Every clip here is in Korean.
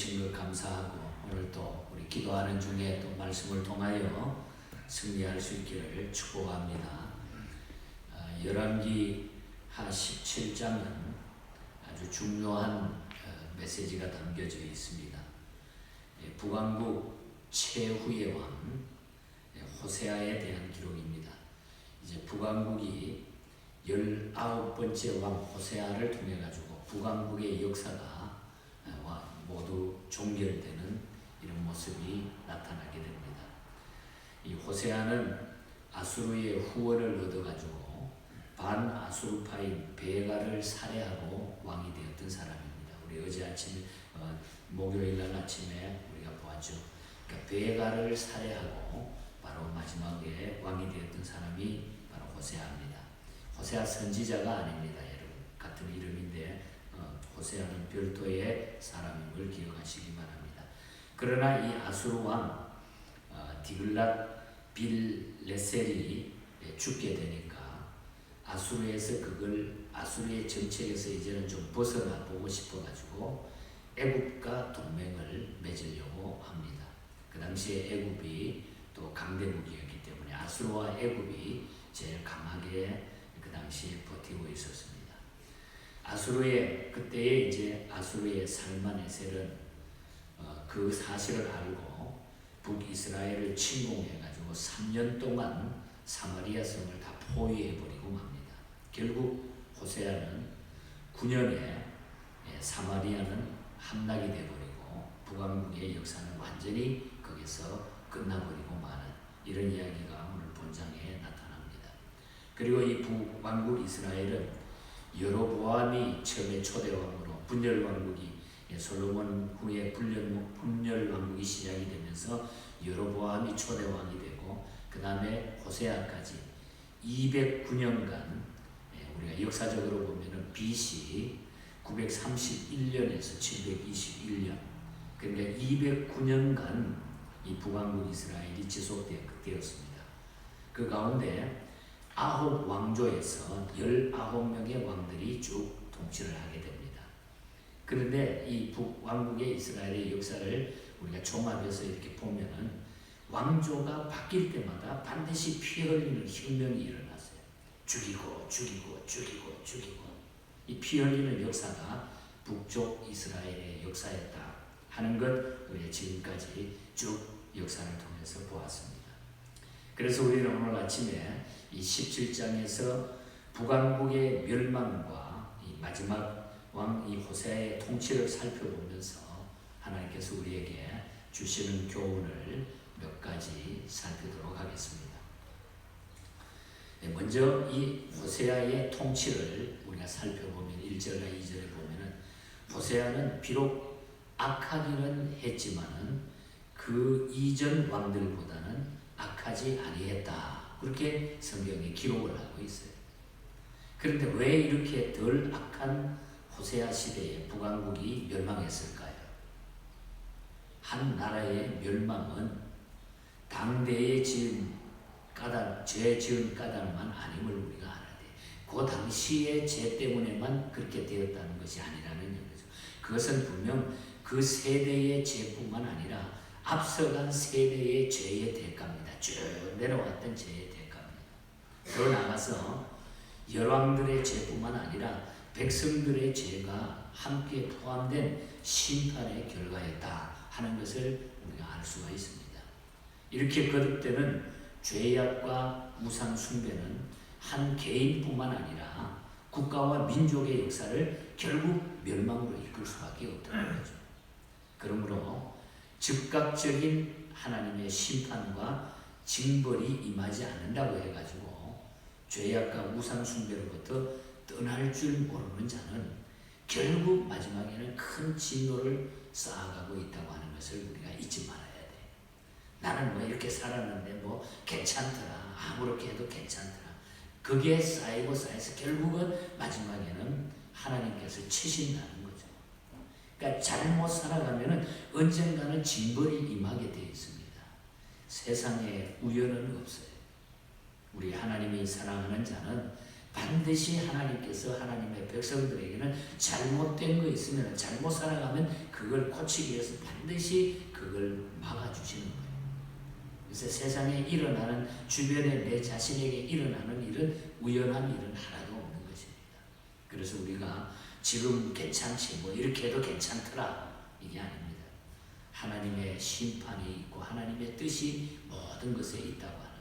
주신 것 감사하고 오늘 또 우리 기도하는 중에 또 말씀을 통하여 승리할 수 있기를 축복합니다. 열왕기 하 17장은 아주 중요한 메시지가 담겨져 있습니다. 북왕국 최후의 왕 호세아에 대한 기록입니다. 이제 북왕국이 19번째 왕 호세아를 통해 가지고 북왕국의 역사가 모두 종결되는 이런 모습이 나타나게 됩니다. 이 호세아는 아수르의 후원을 얻어가지고 반아수르파인 베가를 살해하고 왕이 되었던 사람입니다. 우리 어제 아침에 목요일 날 아침에 우리가 보았죠. 그러니까 베가를 살해하고 바로 마지막에 왕이 되었던 사람이 바로 호세아입니다. 호세아 선지자가 아닙니다, 여러분. 같은 이름인데 호세아는 별도의 사람임을 기억하시기 바랍니다. 그러나 이 아수르 왕 디글랏 빌레셀이 죽게 되니까 아수르에서 아수르의 정책에서 이제는 좀 벗어나 보고 싶어가지고 애굽과 동맹을 맺으려고 합니다. 그 당시에 애굽이 또 강대국이었기 때문에 아수르와 애굽이 제일 강하게 그 당시에 버티고 있었습니다. 그때에 이제 아수르의 살마네셀은 그 사실을 알고 북이스라엘을 침공해가지고 3년 동안 사마리아 성을 다 포위해버리고 맙니다. 결국 호세아는 9년에 사마리아는 함락이 돼버리고 북왕국의 역사는 완전히 거기서 끝나버리고 마는 이런 이야기가 오늘 본장에 나타납니다. 그리고 이 북왕국 이스라엘은 여로보암이 처음에 초대왕으로 분열왕국이 솔로몬 후에 분열왕국이 시작이 되면서 여로보암이 초대왕이 되고 그 다음에 호세아까지 209년간 우리가 역사적으로 보면은 BC 931년에서 721년 그러니까 209년간 이 북왕국 이스라엘이 지속되었습니다. 그 가운데 9 왕조에서 19명의 왕들이 쭉 통치를 하게 됩니다. 그런데 이 북왕국의 이스라엘의 역사를 우리가 종합해서 이렇게 보면은 왕조가 바뀔 때마다 반드시 피 흘리는 혁명이 일어났어요. 죽이고 이 피 흘리는 역사가 북쪽 이스라엘의 역사였다 하는 것 우리가 지금까지 쭉 역사를 통해서 보았습니다. 그래서 우리는 오늘 아침에 이 17장에서 북왕국의 멸망과 이 마지막 왕 이 호세아의 통치를 살펴보면서 하나님께서 우리에게 주시는 교훈을 몇 가지 살피도록 하겠습니다. 먼저 이 호세아의 통치를 우리가 살펴보면 1절과 2절에 보면은 호세아는 비록 악하기는 했지만은 그 이전 왕들보다는 악하지 아니했다. 그렇게 성경이 기록을 하고 있어요. 그런데 왜 이렇게 덜 악한 호세아 시대에 북왕국이 멸망했을까요? 한 나라의 멸망은 당대에 죄 지은 까닭만 아님을 우리가 알아야 돼. 그 당시의 죄 때문에만 그렇게 되었다는 것이 아니라는 얘기죠. 그것은 분명 그 세대의 죄뿐만 아니라 앞서간 세대의 죄의 대가입니다. 쭉 내려왔던 죄의 대가입니다. 더 나아가서 열왕들의 죄뿐만 아니라 백성들의 죄가 함께 포함된 심판의 결과였다 하는 것을 우리가 알 수가 있습니다. 이렇게 거듭되는 죄악과 우상 숭배는 한 개인뿐만 아니라 국가와 민족의 역사를 결국 멸망으로 이끌 수밖에 없다는 거죠. 그러므로 즉각적인 하나님의 심판과 징벌이 임하지 않는다고 해가지고 죄악과 우상 숭배로부터 떠날 줄 모르는 자는 결국 마지막에는 큰 진노를 쌓아가고 있다고 하는 것을 우리가 잊지 말아야 돼. 나는 뭐 이렇게 살았는데 뭐 괜찮더라. 아무렇게 해도 괜찮더라. 그게 쌓이고 쌓여서 결국은 마지막에는 하나님께서 치신다는 거죠. 그러니까 잘못 살아가면은 언젠가는 징벌이 임하게 되어 있습니다. 세상에 우연은 없어요. 우리 하나님이 사랑하는 자는 반드시 하나님께서 하나님의 백성들에게는 잘못된 거 있으면, 잘못 살아가면 그걸 고치기 위해서 반드시 그걸 막아주시는 거예요. 그래서 세상에 일어나는, 주변에 내 자신에게 일어나는 일은 우연한 일은 하나도 없는 것입니다. 그래서 우리가 지금 괜찮지, 뭐 이렇게 해도 괜찮더라, 이게 아닙니다. 하나님의 심판이 있고 하나님의 뜻이 모든 것에 있다고 하는 것.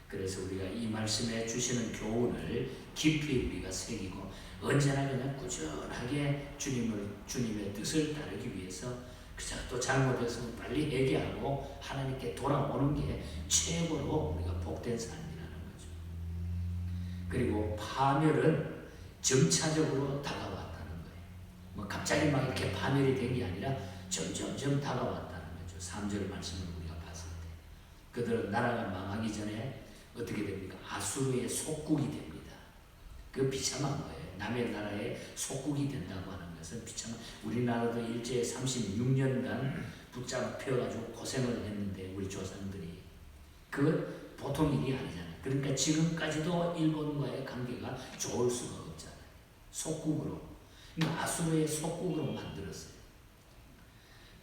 그래서 우리가 이 말씀에 주시는 교훈을 깊이 우리가 새기고 언제나 그냥 꾸준하게 주님의 뜻을 따르기 위해서 그저 또 잘못해서 빨리 회개하고 하나님께 돌아오는 게 최고로 우리가 복된 삶이라는 거죠. 그리고 파멸은 점차적으로 다가왔다는 거예요. 뭐 갑자기 막 이렇게 파멸이 된 게 아니라 점점점 다가왔다는 거죠. 3절 말씀을 우리가 봤을 때 그들은 나라가 망하기 전에 어떻게 됩니까? 아수르의 속국이 됩니다. 그 비참한 거예요. 남의 나라의 속국이 된다고 하는 것은 비참한. 우리나라도 일제 36년간 붙잡혀가지고 고생을 했는데 우리 조상들이 그 보통 일이 아니잖아요. 그러니까 지금까지도 일본과의 관계가 좋을 수가 없잖아요. 속국으로. 그러니까 아수르의 속국으로 만들었어요.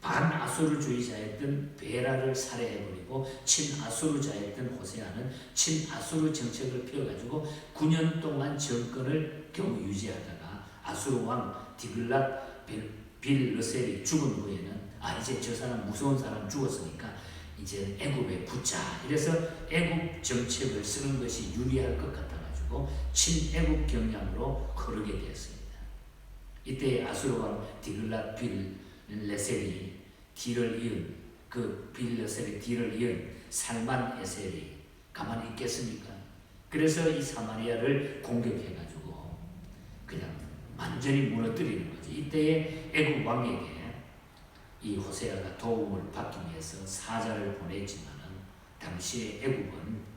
반아수르주의자였던 베라를 살해해버리고 친아수르자였던 호세아는 친아수르 정책을 펴가지고 9년 동안 정권을 겨우 유지하다가 아수르 왕 디글랏 빌르셀이 죽은 후에는 이제 저 사람 무서운 사람 죽었으니까 이제 애굽에 붙자. 이래서 애굽 정책을 쓰는 것이 유리할 것 같아가지고 친애굽 경향으로 흐르게 되었습니다. 이때 아수르 왕 디글랏 빌레셀이 뒤를 이은 그 빌레셀의 뒤를 이은 살만 에셀이 가만히 있겠습니까? 그래서 이 사마리아를 공격해가지고 그냥 완전히 무너뜨리는 거죠. 이때에 애굽 왕에게 이 호세아가 도움을 받기 위해서 사자를 보냈지만은 당시에 애굽은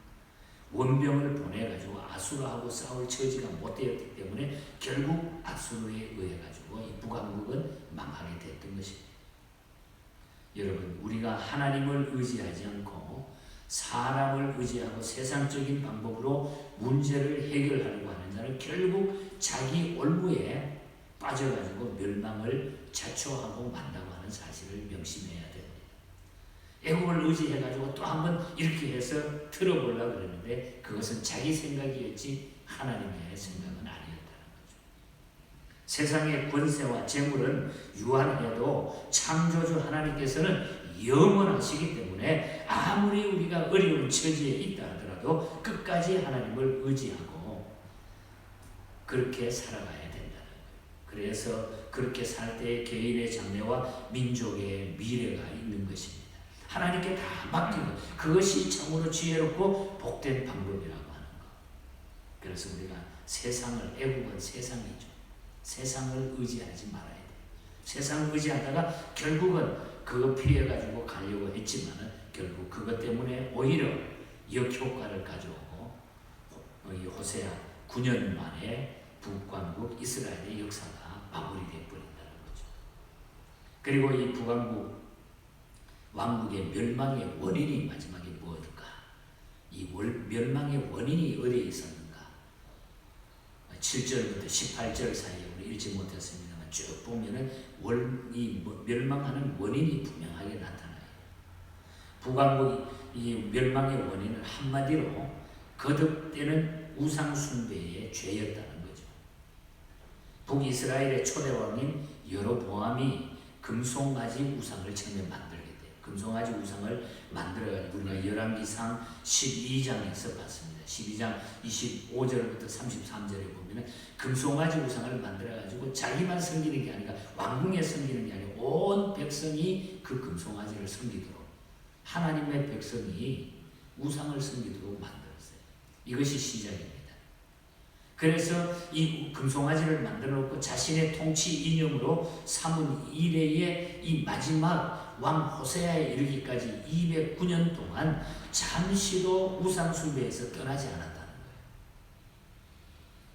원병을 보내가지고 아수르하고 싸울 처지가 못 되었기 때문에 결국 아수르에 의해 가지고 이 북왕국은 망하게 됐던 것입니다. 여러분, 우리가 하나님을 의지하지 않고 사람을 의지하고 세상적인 방법으로 문제를 해결하려고 하는 자는 결국 자기 올무에 빠져가지고 멸망을 자초하고 만다고 하는 사실을 명심해야 됩니다. 애국을 의지해가지고 또 한번 이렇게 해서 틀어보려고 그러는데 그것은 자기 생각이었지 하나님의 생각은 아니었다는 거죠. 세상의 권세와 재물은 유한해도 창조주 하나님께서는 영원하시기 때문에 아무리 우리가 어려운 처지에 있다 하더라도 끝까지 하나님을 의지하고 그렇게 살아가야 된다는 거예요. 그래서 그렇게 살 때 개인의 장래와 민족의 미래가 있는 것입니다. 하나님께 다 맡기고 그것이 참으로 지혜롭고 복된 방법이라고 하는 것. 그래서 우리가 세상을, 애국은 세상이죠. 세상을 의지하지 말아야 돼요. 세상을 의지하다가 결국은 그거 피해가지고 가려고 했지만은 결국 그것 때문에 오히려 역효과를 가져오고 이 호세아 9년 만에 북왕국 이스라엘의 역사가 마무리되어 버린다는 거죠. 그리고 이 북왕국 왕국의 멸망의 원인이 마지막에 무엇일까? 이 멸망의 원인이 어디에 있었는가? 7절부터 18절 사이에 우리 읽지 못했습니다만 쭉 보면은 이 멸망하는 원인이 분명하게 나타나요. 북왕국 이 멸망의 원인은 한마디로 거듭되는 우상 숭배의 죄였다는 거죠. 북이스라엘의 초대왕인 여로보암이 금송아지 우상을 처음에 만들게 돼요. 금송아지 우상을 만들어가지고 우리가 열왕기상 12장에서 봤습니다. 12장 25절부터 33절에 보면 금송아지 우상을 만들어가지고 자기만 섬기는 게 아니라 왕궁에 섬기는 게 아니라 온 백성이 그 금송아지를 섬기도록 하나님의 백성이 우상을 섬기도록 만들었어요. 이것이 시작입니다. 그래서 이 금송아지를 만들어 놓고 자신의 통치 이념으로 삼은 이래의 이 마지막 왕 호세아에 이르기까지 209년 동안 잠시도 우상 숭배에서 떠나지 않았다는 거예요.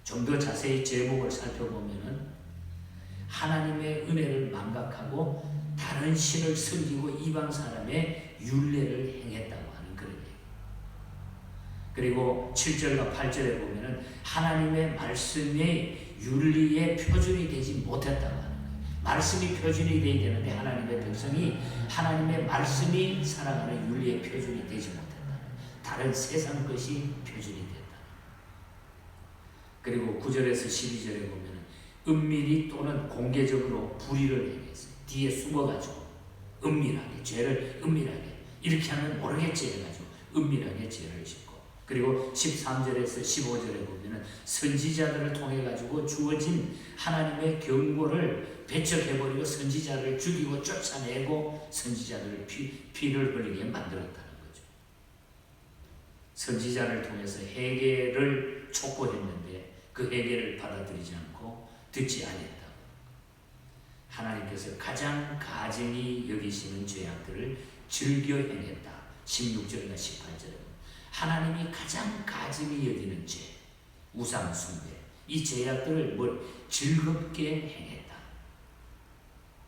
좀 더 자세히 제목을 살펴보면은 하나님의 은혜를 망각하고 다른 신을 섬기고 이방 사람의 율례를 행했다고 하는 그런 얘기. 그리고 7절과 8절에 보면은 하나님의 말씀의 윤리의 표준이 되지 못했다고 하는 거예요. 말씀이 표준이 되어야 되는데 하나님의 백성이 하나님의 말씀이 살아가는 윤리의 표준이 되지 못했다. 다른 세상 것이 표준이 됐다. 그리고 9절에서 12절에 보면은 은밀히 또는 공개적으로 불의를 행했어요. 뒤에 숨어가지고 은밀하게 죄를 은밀하게 이렇게 하면 모르겠지 해가지고 은밀하게 죄를 짓고, 그리고 13절에서 15절에 보면은 선지자들을 통해 가지고 주어진 하나님의 경고를 배척해버리고 선지자를 죽이고 쫓아내고 선지자들을 피를 흘리게 만들었다는 거죠. 선지자를 통해서 회개를 촉구했는데 그 회개를 받아들이지 않고 듣지 않았다. 하나님께서 가장 가증히 여기시는 죄악들을 즐겨 행했다. 16절과 18절에 하나님이 가장 가증히 여기는 죄, 우상 숭배, 이 죄악들을 즐겁게 행했다.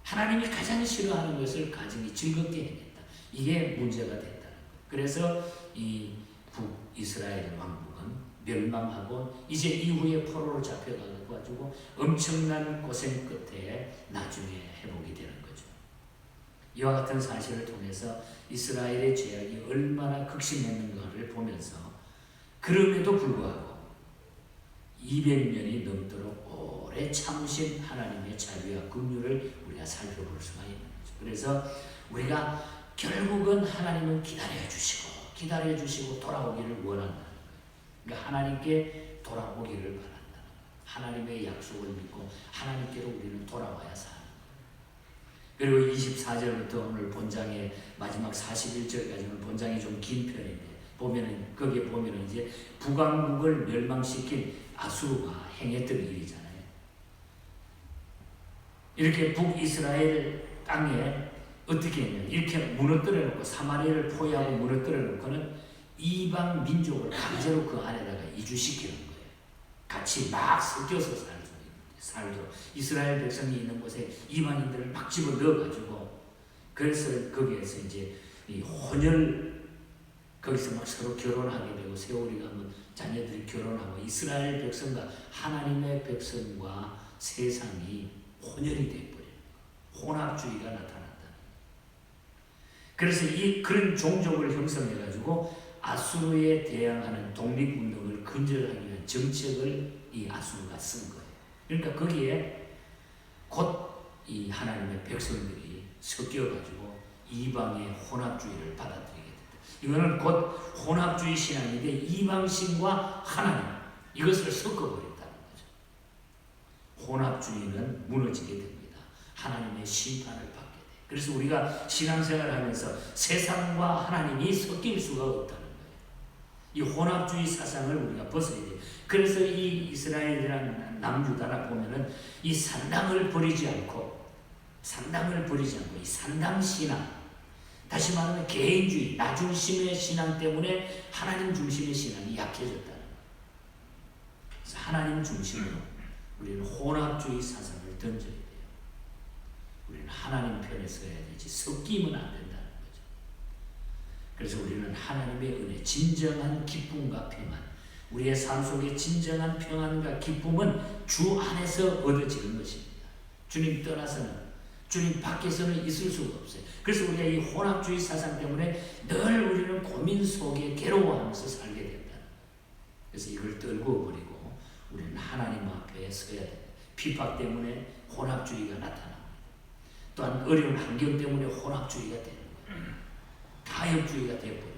하나님이 가장 싫어하는 것을 가증히 즐겁게 행했다. 이게 문제가 됐다는 거예요. 그래서 이 북이스라엘 왕국은 멸망하고 이제 이후에 포로로 잡혀가지고 엄청난 고생 끝에 나중에 회복이 되는 거죠. 이와 같은 사실을 통해서 이스라엘의 죄악이 얼마나 극심했는가를 보면서 그럼에도 불구하고 200년이 넘도록 오래 참으신 하나님의 자비와 긍휼을 우리가 살펴볼 수가 있는 거죠. 그래서 우리가 결국은 하나님은 기다려주시고 돌아오기를 원한다는 거예요. 그러니까 하나님께 돌아오기를 바란다는 거예요. 하나님의 약속을 믿고 하나님께로 우리는 돌아와야 사는 거예요. 그리고 24절부터 오늘 본장의 마지막 41절까지는 본장이 좀 긴 편인데 보면은 거기에 보면은 이제 북왕국을 멸망시킨 아수르가 행했던 일이잖아요. 이렇게 북이스라엘 땅에 어떻게 했냐면 이렇게 무너뜨려 놓고 사마리아를 포위하고 무너뜨려 놓고는 이방 민족을 강제로 그 안에다가 이주시키는 거예요. 같이 막 섞여서 살도록 이스라엘 백성이 있는 곳에 이방인들을 막 집어 넣어가지고, 그래서 거기에서 이제 이 혼혈 거기서 막 서로 결혼하게 되고 세월이 가면 자녀들이 결혼하고 이스라엘 백성과 하나님의 백성과 세상이 혼혈이 되어버려요. 혼합주의가 나타난다. 그래서 그런 종족을 형성해가지고 아수르에 대항하는 독립운동을 근절하기 위한 정책을 이 아수르가 쓴 거예요. 그러니까 거기에 곧 이 하나님의 백성들이 섞여가지고 이방의 혼합주의를 받아들이게 됐다. 이거는 곧 혼합주의 신앙인데 이방신과 하나님 이것을 섞어버렸다는 거죠. 혼합주의는 무너지게 됩니다. 하나님의 심판을 받게 돼요. 그래서 우리가 신앙생활을 하면서 세상과 하나님이 섞일 수가 없다는 거예요. 이 혼합주의 사상을 우리가 벗어야 돼요. 그래서 이 이스라엘이라는 남유다라 보면은 이 산당을 버리지 않고 이 산당 신앙, 다시 말하면 개인주의, 나 중심의 신앙 때문에 하나님 중심의 신앙이 약해졌다는 거예요. 그래서 하나님 중심으로 우리는 혼합주의 사상을 던져야 돼요. 우리는 하나님 편에 서야 되지 섞이면 안 된다는 거죠. 그래서 우리는 하나님의 은혜, 진정한 기쁨과 평안, 우리의 삶 속에 진정한 평안과 기쁨은 주 안에서 얻어지는 것입니다. 주님 떠나서는, 주님 밖에서는 있을 수가 없어요. 그래서 우리가 이 혼합주의 사상 때문에 늘 우리는 고민 속에 괴로워하면서 살게 된다. 그래서 이걸 떨고 버리고 우리는 하나님 앞에 서야 됩니다. 핍박 때문에 혼합주의가 나타납니다. 또한 어려운 환경 때문에 혼합주의가 되는 거예요. 가역주의가 되어버려요.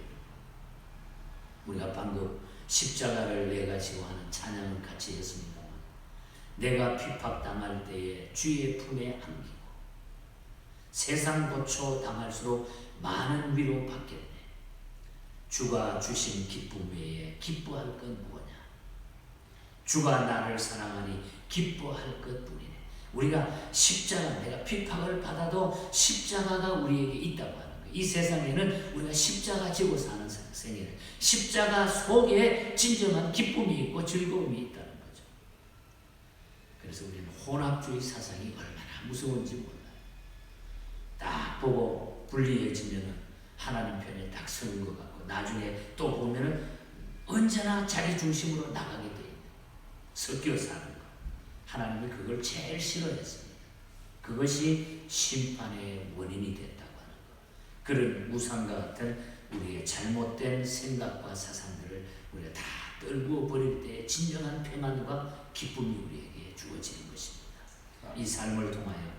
우리가 방금 십자가를 내가지고 하는 찬양을 같이 했습니다만, 내가 핍박당할 때에 주의 품에 안기고 세상 고초 당할수록 많은 위로 받겠네. 주가 주신 기쁨 외에 기뻐할 것 무엇냐. 주가 나를 사랑하니 기뻐할 것뿐이네. 우리가 십자가, 내가 핍박을 받아도 십자가가 우리에게 있다고 하는 거예요. 이 세상에는 우리가 십자가 지고 사는 생애를, 십자가 속에 진정한 기쁨이 있고 즐거움이 있다는 거죠. 그래서 우리는 혼합주의 사상이 얼마나 무서운지 몰라요. 딱 보고 분리해지면 하나님 편에 딱 서는 것 같고, 나중에 또 보면은 언제나 자기 중심으로 나가게 돼 있는, 섞여 사는 것. 하나님이 그걸 제일 싫어했습니다. 그것이 심판의 원인이 됐다고 하는 것. 그런 우상과 같은 우리의 잘못된 생각과 사상들을 우리가 다 떨구어 버릴 때 진정한 평안과 기쁨이 우리에게 주어지는 것입니다. 이 삶을 통하여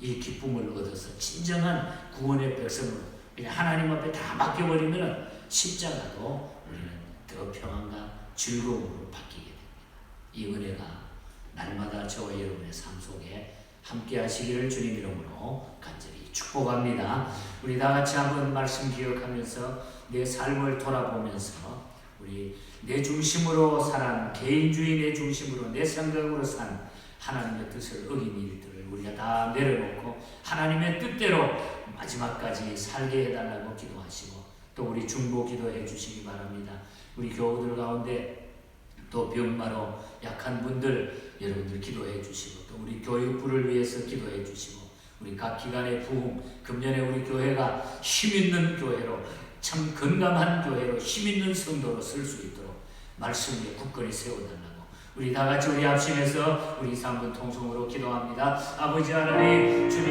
이 기쁨을 얻어서 진정한 구원의 백성으로 그냥 하나님 앞에 다 맡겨버리면 십자가도 우리는 더 평안과 즐거움으로 바뀌게 됩니다. 이 은혜가 날마다 저와 여러분의 삶 속에 함께 하시기를 주님 이름으로 간절히 축복합니다. 우리 다 같이 한번 말씀 기억하면서 내 삶을 돌아보면서 우리 내 중심으로 살아 개인주의 내 중심으로 내 생각으로 산 하나님의 뜻을 어긴 일들을 우리가 다 내려놓고 하나님의 뜻대로 마지막까지 살게 해달라고 기도하시고 또 우리 중보 기도해 주시기 바랍니다. 우리 교우들 가운데 또 병마로 약한 분들 여러분들 기도해 주시고 또 우리 교육부를 위해서 기도해 주시고 우리 각 기관의 부흥 금년에 우리 교회가 힘있는 교회로 참 건강한 교회로 힘있는 성도로 쓸 수 있도록 말씀 위에 굳건히 세워달라고 우리 다 같이 우리 합심해서 우리 3분 통성으로 기도합니다. 아버지 하나님 주님